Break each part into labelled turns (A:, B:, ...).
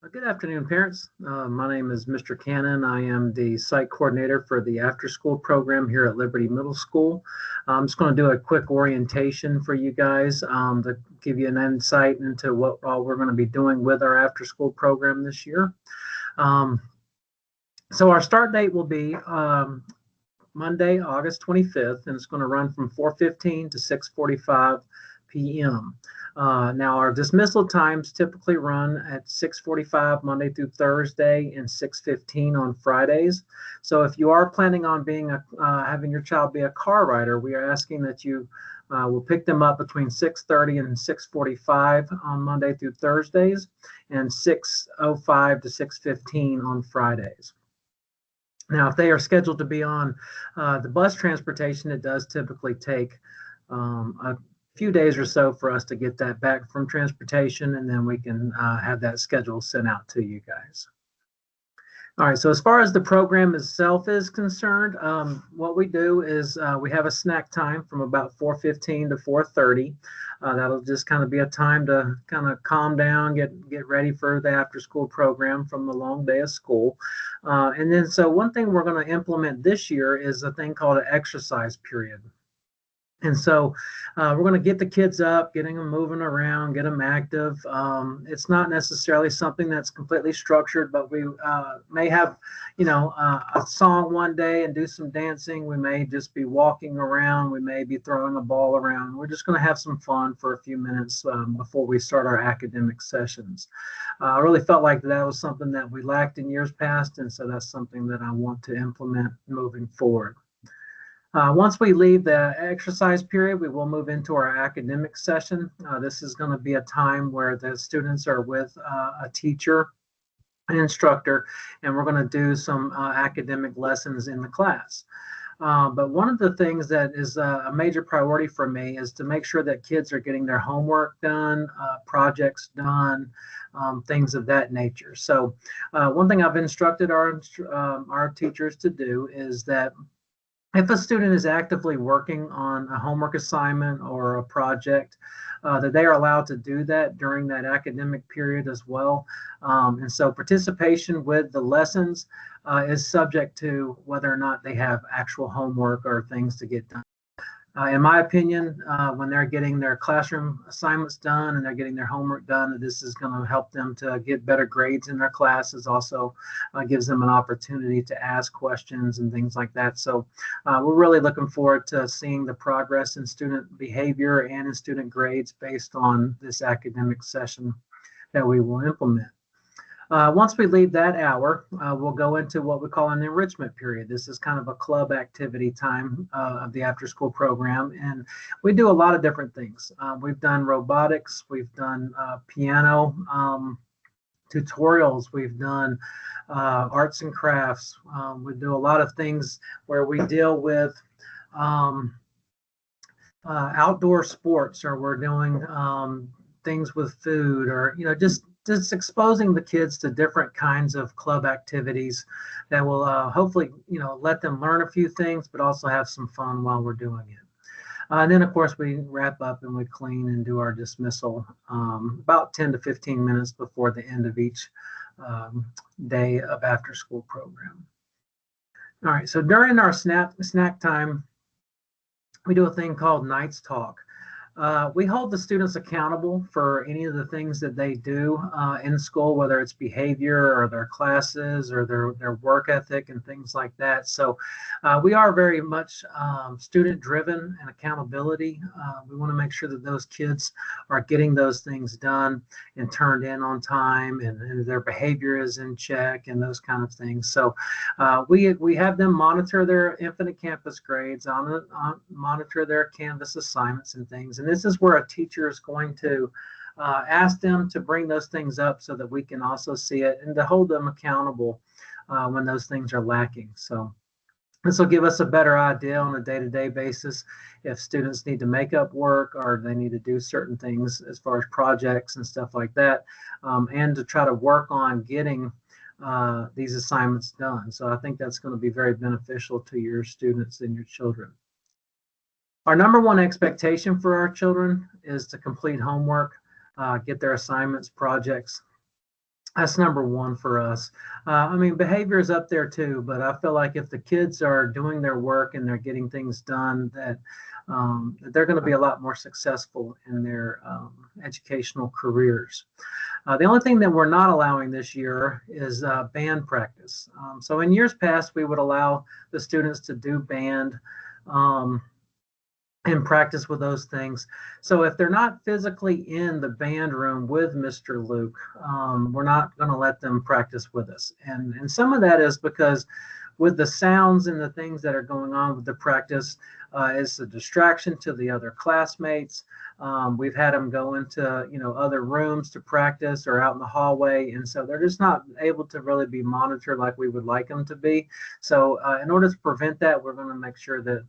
A: Good afternoon, parents. My name is Mr. Cannon. I am the site coordinator for the after-school program here at Liberty Middle School. I'm just going to do a quick orientation for you guys to give you an insight into what all we're going to be doing with our after-school program this year. So our start date will be Monday, August 25th, and it's going to run from 4:15 to 6:45 p.m. Now, our dismissal times typically run at 6:45 Monday through Thursday and 6:15 on Fridays. So if you are planning on having your child be a car rider, we are asking that you will pick them up between 6:30 and 6:45 on Monday through Thursdays and 6:05 to 6:15 on Fridays. Now, if they are scheduled to be on the bus transportation, it does typically take a few days or so for us to get that back from transportation, and then we can have that schedule sent out to you guys. All right, so as far as the program itself is concerned, what we do is we have a snack time from about 4:15 to 4:30. That'll just kind of be a time to kind of calm down, get ready for the after-school program from the long day of school. And then so one thing we're going to implement this year is a thing called an exercise period. And so we're going to get the kids up, getting them moving around, get them active. It's not necessarily something that's completely structured, but we may have, a song one day and do some dancing. We may just be walking around. We may be throwing a ball around. We're just going to have some fun for a few minutes before we start our academic sessions. I really felt like that was something that we lacked in years past, and so that's something that I want to implement moving forward. Once we leave the exercise period, we will move into our academic session. This is going to be a time where the students are with a teacher, an instructor, and we're going to do some academic lessons in the class. But one of the things that is a major priority for me is to make sure that kids are getting their homework done, projects done, things of that nature. So one thing I've instructed our teachers to do is that if a student is actively working on a homework assignment or a project, that they are allowed to do that during that academic period as well. And so participation with the lessons is subject to whether or not they have actual homework or things to get done. In my opinion, when they're getting their classroom assignments done and they're getting their homework done, this is going to help them to get better grades in their classes. Also gives them an opportunity to ask questions and things like that. So we're really looking forward to seeing the progress in student behavior and in student grades based on this academic session that we will implement. Once we leave that hour, we'll go into what we call an enrichment period. This is kind of a club activity time of the after-school program, and we do a lot of different things. We've done robotics, we've done piano tutorials, we've done arts and crafts. We do a lot of things where we deal with outdoor sports, or we're doing things with food, or just exposing the kids to different kinds of club activities that will hopefully let them learn a few things, but also have some fun while we're doing it. And then of course we wrap up and we clean and do our dismissal about 10 to 15 minutes before the end of each day of after school program. All right, so during our snack time, we do a thing called Night's Talk. We hold the students accountable for any of the things that they do in school, whether it's behavior or their classes or their work ethic and things like that. So we are very much student driven and accountability. We want to make sure that those kids are getting those things done and turned in on time, and their behavior is in check and those kind of things. So we have them monitor their Infinite Campus grades, monitor their Canvas assignments and things. And this is where a teacher is going to ask them to bring those things up so that we can also see it and to hold them accountable when those things are lacking. So this will give us a better idea on a day-to-day basis if students need to make up work or they need to do certain things as far as projects and stuff like that, and to try to work on getting these assignments done. So I think that's going to be very beneficial to your students and your children. Our number one expectation for our children is to complete homework, get their assignments, projects That's number one for us. I mean, behavior is up there too, but I feel like if the kids are doing their work and they're getting things done, that they're going to be a lot more successful in their educational careers. The only thing that we're not allowing this year is band practice. So in years past, we would allow the students to do band. Um, and practice with those things. So if they're not physically in the band room with Mr. Luke, we're not going to let them practice with us. And some of that is because with the sounds and the things that are going on with the practice, it's a distraction to the other classmates. We've had them go into other rooms to practice or out in the hallway, and so they're just not able to really be monitored like we would like them to be. So in order to prevent that, we're going to make sure that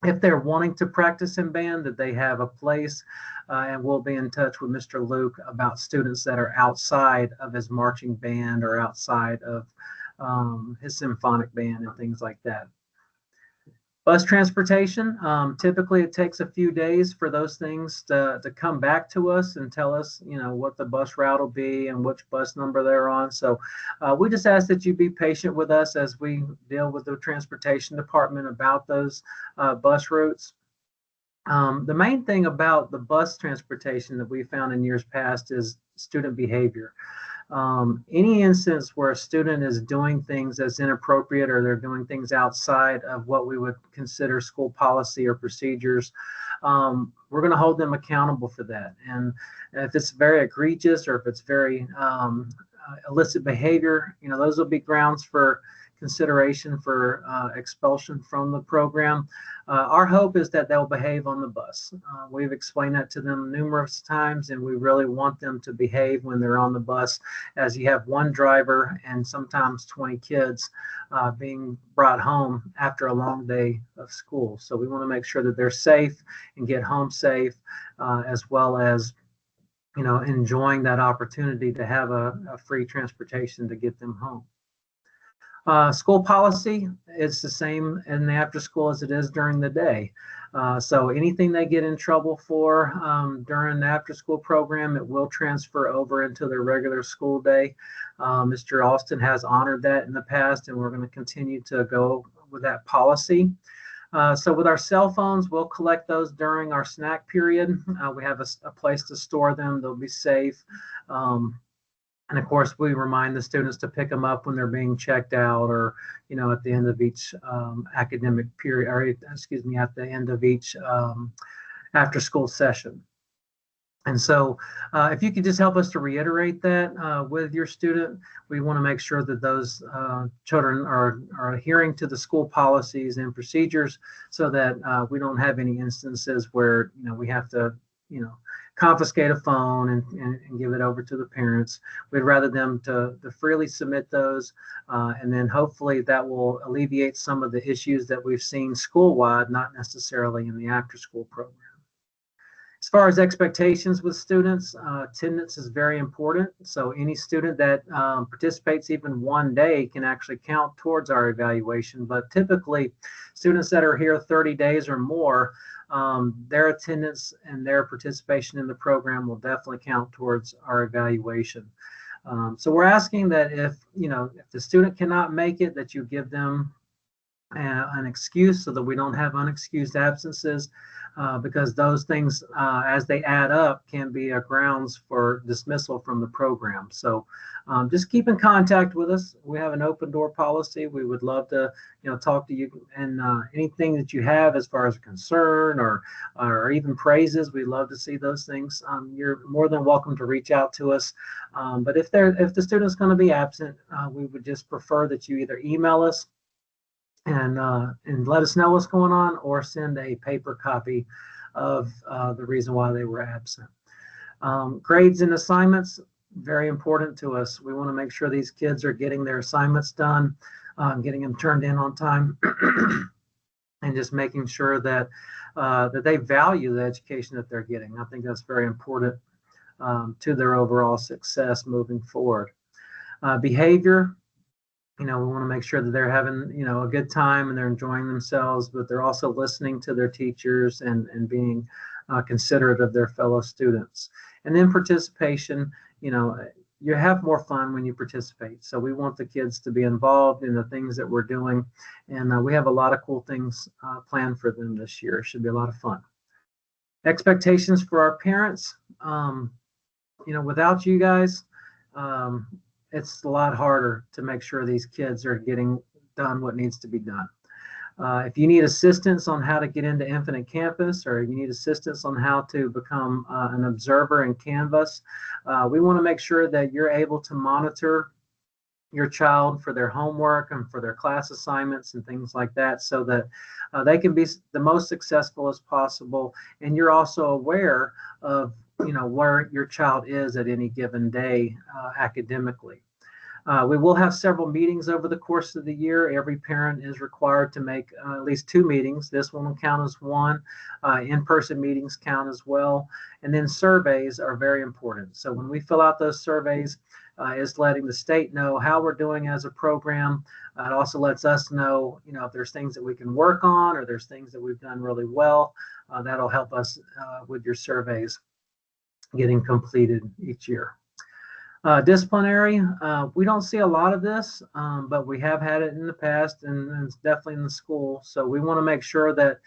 A: if they're wanting to practice in band, that they have a place, and we'll be in touch with Mr. Luke about students that are outside of his marching band or outside of his symphonic band and things like that. Bus transportation, typically it takes a few days for those things to come back to us and tell us, what the bus route will be and which bus number they're on. So we just ask that you be patient with us as we deal with the transportation department about those bus routes. The main thing about the bus transportation that we found in years past is student behavior. Any instance where a student is doing things that's inappropriate or they're doing things outside of what we would consider school policy or procedures, we're going to hold them accountable for that. And if it's very egregious or if it's very illicit behavior, those will be grounds for consideration for expulsion from the program. Our hope is that they'll behave on the bus. We've explained that to them numerous times, and we really want them to behave when they're on the bus, as you have one driver and sometimes 20 kids being brought home after a long day of school. So we want to make sure that they're safe and get home safe, as well as enjoying that opportunity to have a free transportation to get them home. School policy, it's the same in the after school as it is during the day. So anything they get in trouble for during the after school program, it will transfer over into their regular school day. Mr. Austin has honored that in the past, and we're going to continue to go with that policy. So with our cell phones, we'll collect those during our snack period. We have a place to store them. They'll be safe. And of course, we remind the students to pick them up when they're being checked out, or at the end of each academic period, or excuse me, at the end of each after-school session. And so, if you could just help us to reiterate that with your student, we want to make sure that those children are adhering to the school policies and procedures, so that we don't have any instances where we have to confiscate a phone and give it over to the parents. We'd rather them to freely submit those, and then hopefully that will alleviate some of the issues that we've seen school-wide, not necessarily in the after-school program. As far as expectations with students, attendance is very important. So any student that participates even one day can actually count towards our evaluation. But typically, students that are here 30 days or more, their attendance and their participation in the program will definitely count towards our evaluation. So we're asking that if the student cannot make it, that you give them an excuse so that we don't have unexcused absences, because those things, as they add up, can be grounds for dismissal from the program. So just keep in contact with us. We have an open door policy. We would love to talk to you, and anything that you have as far as a concern or even praises, we'd love to see those things. You're more than welcome to reach out to us. But if the student's going to be absent, we would just prefer that you either email us and let us know what's going on, or send a paper copy of the reason why they were absent. Grades and assignments, very important to us. We want to make sure these kids are getting their assignments done, getting them turned in on time, and just making sure that that they value the education that they're getting. I think that's very important to their overall success moving forward. Behavior, we want to make sure that they're having, a good time and they're enjoying themselves, but they're also listening to their teachers and being considerate of their fellow students. And then participation, you have more fun when you participate. So we want the kids to be involved in the things that we're doing, and we have a lot of cool things planned for them this year. It should be a lot of fun. Expectations for our parents. Without you guys, it's a lot harder to make sure these kids are getting done what needs to be done. If you need assistance on how to get into Infinite Campus, or you need assistance on how to become an observer in Canvas, we want to make sure that you're able to monitor your child for their homework and for their class assignments and things like that, so that they can be the most successful as possible. And you're also aware of where your child is at any given day academically. We will have several meetings over the course of the year. Every parent is required to make at least 2 meetings. This one will count as one. In-person meetings count as well. And then surveys are very important. So when we fill out those surveys, is letting the state know how we're doing as a program. It also lets us know, if there's things that we can work on, or there's things that we've done really well. That'll help us with your surveys getting completed each year. Disciplinary, we don't see a lot of this, but we have had it in the past, and it's definitely in the school. So we want to make sure that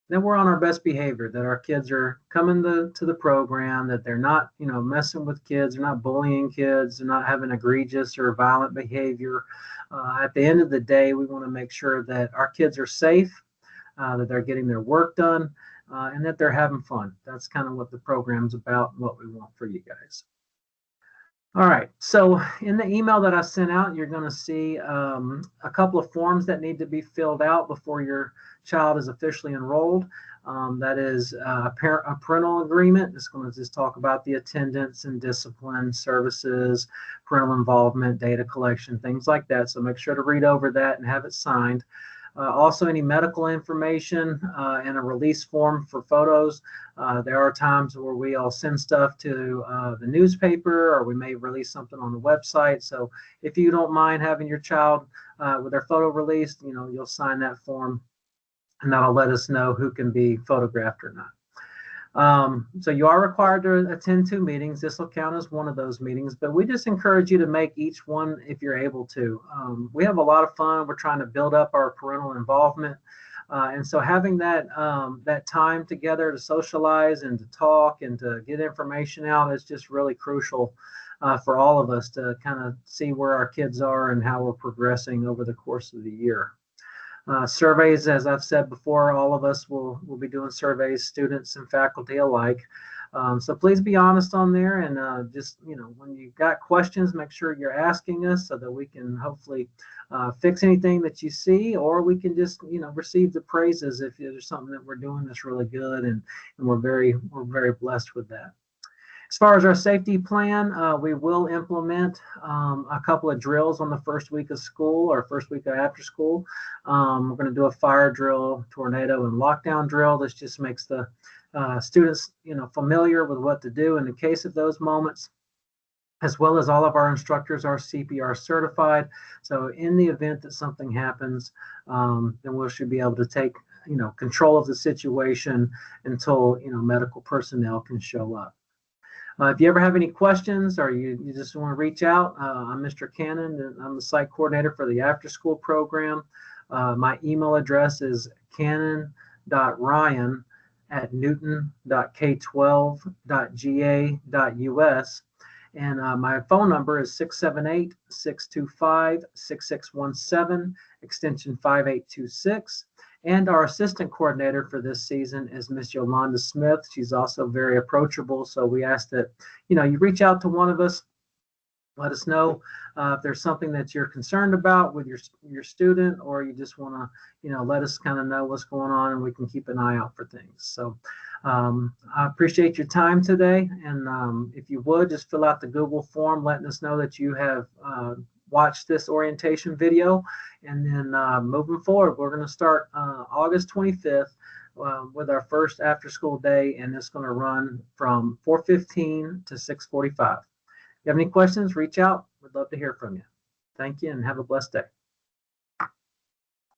A: we're on our best behavior, that our kids are coming to the program, that they're not, messing with kids, they're not bullying kids, they're not having egregious or violent behavior. At the end of the day, we want to make sure that our kids are safe, that they're getting their work done, and that they're having fun. That's kind of what the program's about and what we want for you guys. All right, so in the email that I sent out, you're going to see a couple of forms that need to be filled out before your child is officially enrolled. That is a parental agreement. It's going to just talk about the attendance and discipline services, parental involvement, data collection, things like that. So make sure to read over that and have it signed. Also, any medical information and a release form for photos. There are times where we'll send stuff to the newspaper, or we may release something on the website. So if you don't mind having your child with their photo released, you'll sign that form, and that'll let us know who can be photographed or not. So you are required to attend 2 meetings. This will count as one of those meetings, but we just encourage you to make each one if you're able to. We have a lot of fun. We're trying to build up our parental involvement. And so having that time together to socialize and to talk and to get information out is just really crucial for all of us to kind of see where our kids are and how we're progressing over the course of the year. Surveys, as I've said before, all of us will be doing surveys, students and faculty alike. So please be honest on there, and just, when you've got questions, make sure you're asking us so that we can hopefully fix anything that you see, or we can just, receive the praises if there's something that we're doing that's really good, and we're very blessed with that. As far as our safety plan, we will implement a couple of drills on the first week of school, or first week of after school. We're going to do a fire drill, tornado, and lockdown drill. This just makes the students, familiar with what to do in the case of those moments, as well as all of our instructors are CPR certified. So in the event that something happens, then we should be able to take, control of the situation until, medical personnel can show up. If you ever have any questions, or you just want to reach out, I'm Mr. Cannon, and I'm the site coordinator for the after-school program. My email address is cannon.ryan@newton.k12.ga.us, and my phone number is 678-625-6617, extension 5826. And our assistant coordinator for this season is Miss Yolanda Smith. She's also very approachable. So we ask that, you reach out to one of us. Let us know if there's something that you're concerned about with your student, or you just want to, let us kind of know what's going on, and we can keep an eye out for things. So I appreciate your time today. And if you would, just fill out the Google form, letting us know that you have watch this orientation video. And then moving forward, we're going to start August 25th with our first after school day, and it's going to run from 4:15 to 6:45. If you have any questions, reach out. We'd love to hear from you. Thank you, and have a blessed day.